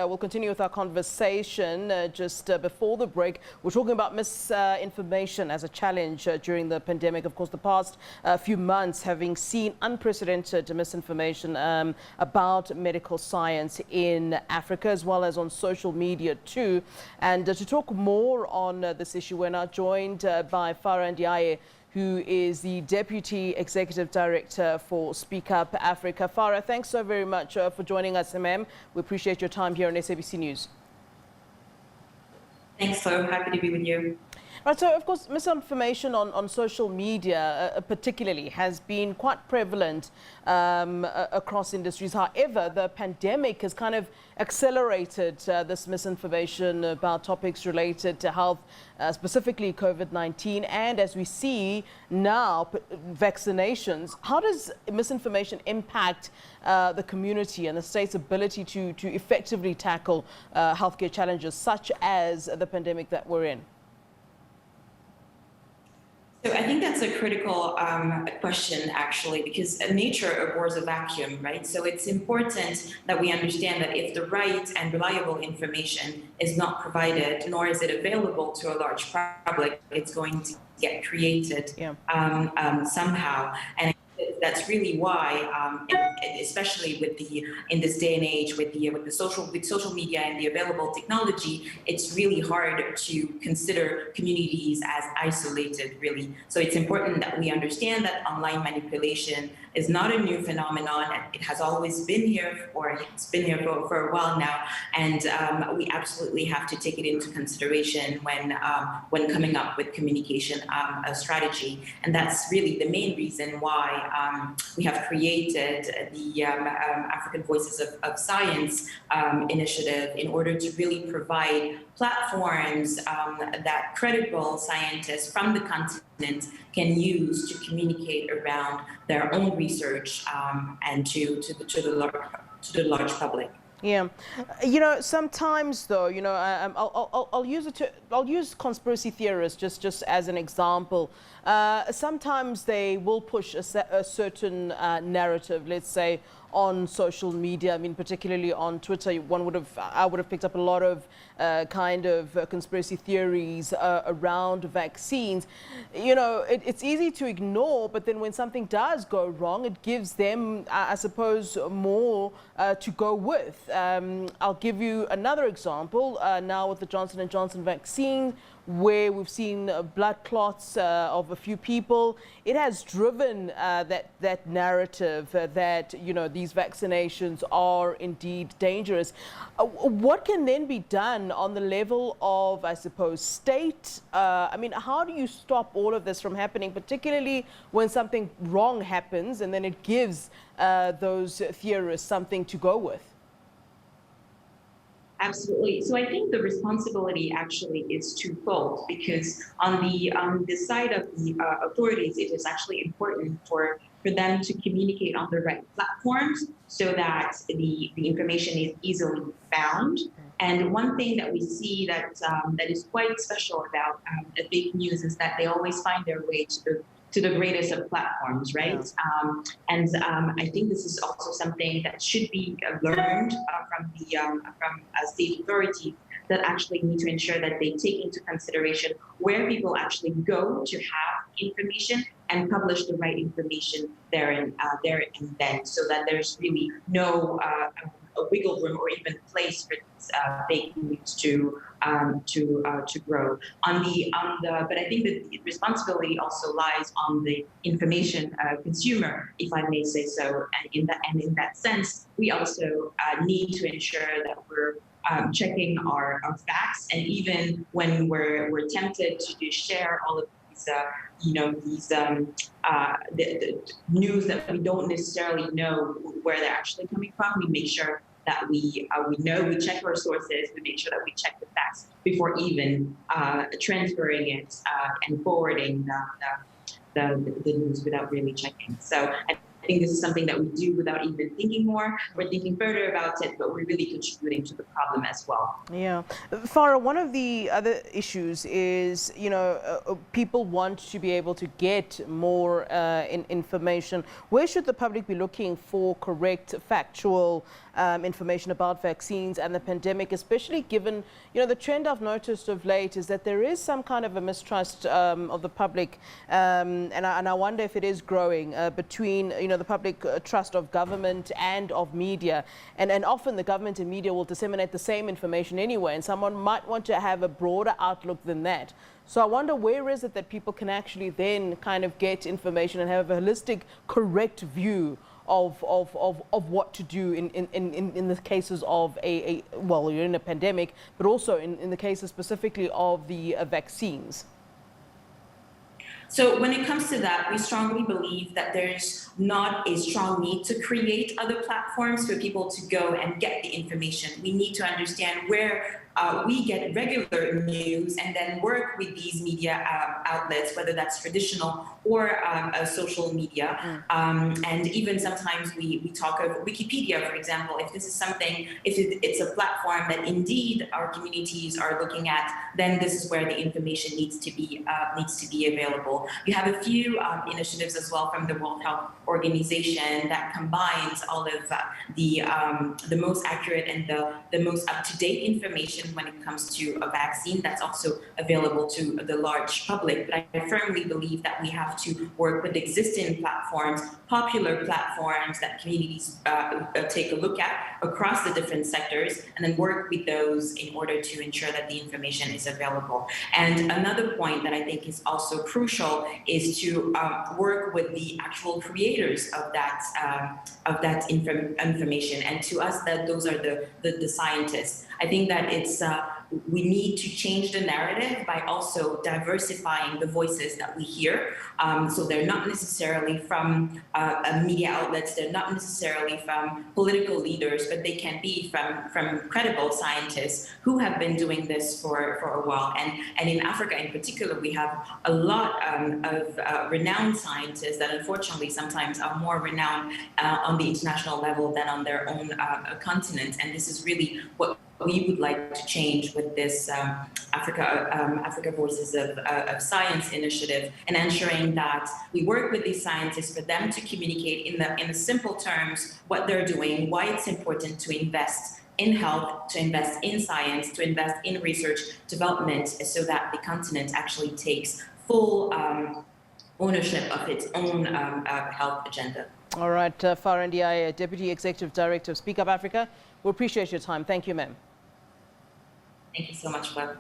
We'll continue with our conversation just before the break. We're talking about misinformation as a challenge during the pandemic. Of course, the past few months having seen unprecedented misinformation about medical science in Africa, as well as on social media too. And to talk more on this issue, we're now joined by Fara Ndiaye, who is the Deputy Executive Director for Speak Up Africa. Fara, thanks so very much for joining us, ma'am. We appreciate your time here on SABC News. Thanks, so happy to be with you. Right, so of course, misinformation on social media particularly has been quite prevalent across industries. However, the pandemic has kind of accelerated this misinformation about topics related to health, specifically COVID-19, and as we see now, vaccinations. How does misinformation impact the community and the state's ability to effectively tackle healthcare challenges such as the pandemic that we're in? So I think that's a critical question, actually, because nature abhors a vacuum, right? So it's important that we understand that if the right and reliable information is not provided, nor is it available to a large public, it's going to get created somehow. And that's really why, especially in this day and age with social media and the available technology, it's really hard to consider communities as isolated, really. So it's important that we understand that online manipulation is not a new phenomenon. It has always been here, or it's been here for a while now, and we absolutely have to take it into consideration when coming up with communication strategy. And that's really the main reason why we have created the African Voices of Science initiative, in order to really provide platforms that credible scientists from the continent can use to communicate around their own research and to the large public. Yeah, you know, sometimes though, you know, I'll use conspiracy theorists just as an example. Sometimes they will push a certain narrative, let's say, on social media. I mean, particularly on Twitter, I would have picked up a lot of conspiracy theories around vaccines. You know, it's easy to ignore, but then when something does go wrong, it gives them, I suppose, more to go with. I'll give you another example now with the Johnson & Johnson vaccine, where we've seen blood clots of a few people. It has driven that narrative that, you know, these vaccinations are indeed dangerous. What can then be done on the level of, I suppose, state? I mean, how do you stop all of this from happening, particularly when something wrong happens and then it gives those theorists something to go with? Absolutely. So I think the responsibility actually is twofold, because on the side of the authorities, it is actually important for them to communicate on the right platforms so that the information is easily found. And one thing that we see that is quite special about the fake news is that they always find their way to the greatest of platforms, right? Yeah. I think this is also something that should be learned from state authorities, that actually need to ensure that they take into consideration where people actually go to have information and publish the right information there and then, so that there's really no a wiggle room or even place for these fake news to grow. But I think that the responsibility also lies on the information consumer, if I may say so. And in that sense, we also need to ensure that we're checking our facts, and even when we're tempted to share all of these, the news that we don't necessarily know where they're actually coming from, we make sure that we check our sources, we make sure that we check the facts before even transferring it and forwarding the news without really checking. So I think this is something that we do without even thinking more. We're thinking further about it, but we're really contributing to the problem as well. Yeah. Fara, one of the other issues is, you know, people want to be able to get more information. Where should the public be looking for correct, factual information about vaccines and the pandemic, especially given, the trend I've noticed of late is that there is some kind of a mistrust of the public, and I wonder if it is growing between, the public trust of government and of media. And often the government and media will disseminate the same information anyway, and someone might want to have a broader outlook than that. So I wonder, where is it that people can actually then kind of get information and have a holistic, correct view of what to do in the cases of well, you're in a pandemic, but also in the cases specifically of the vaccines? So when it comes to that, we strongly believe that there's not a strong need to create other platforms for people to go and get the information. We need to understand where we get regular news and then work with these media outlets, whether that's traditional or social media. And even sometimes we talk of Wikipedia, for example. If this is something, if it's a platform that indeed our communities are looking at, then this is where the information needs to be available. You have a few initiatives as well from the World Health Organization that combines all of the most accurate and the most up-to-date information when it comes to a vaccine that's also available to the large public. But I firmly believe that we have to work with existing platforms, popular platforms that communities take a look at across the different sectors, and then work with those in order to ensure that the information is available. And another point that I think is also crucial is to work with the actual creators of that information. And to us, that those are the scientists. I think that it's we need to change the narrative by also diversifying the voices that we hear. So they're not necessarily from media outlets, they're not necessarily from political leaders, but they can be from credible scientists who have been doing this for a while. And in Africa in particular, we have a lot of renowned scientists that unfortunately sometimes are more renowned on the international level than on their own continent. And this is really what we would like to change with this Africa Voices of Science initiative, and ensuring that we work with these scientists for them to communicate in the simple terms what they're doing, why it's important to invest in health, to invest in science, to invest in research development, so that the continent actually takes full ownership of its own health agenda. All right, Fara Ndiaye, Deputy Executive Director of Speak Up Africa. We appreciate your time. Thank you, ma'am. Thank you so much, Web.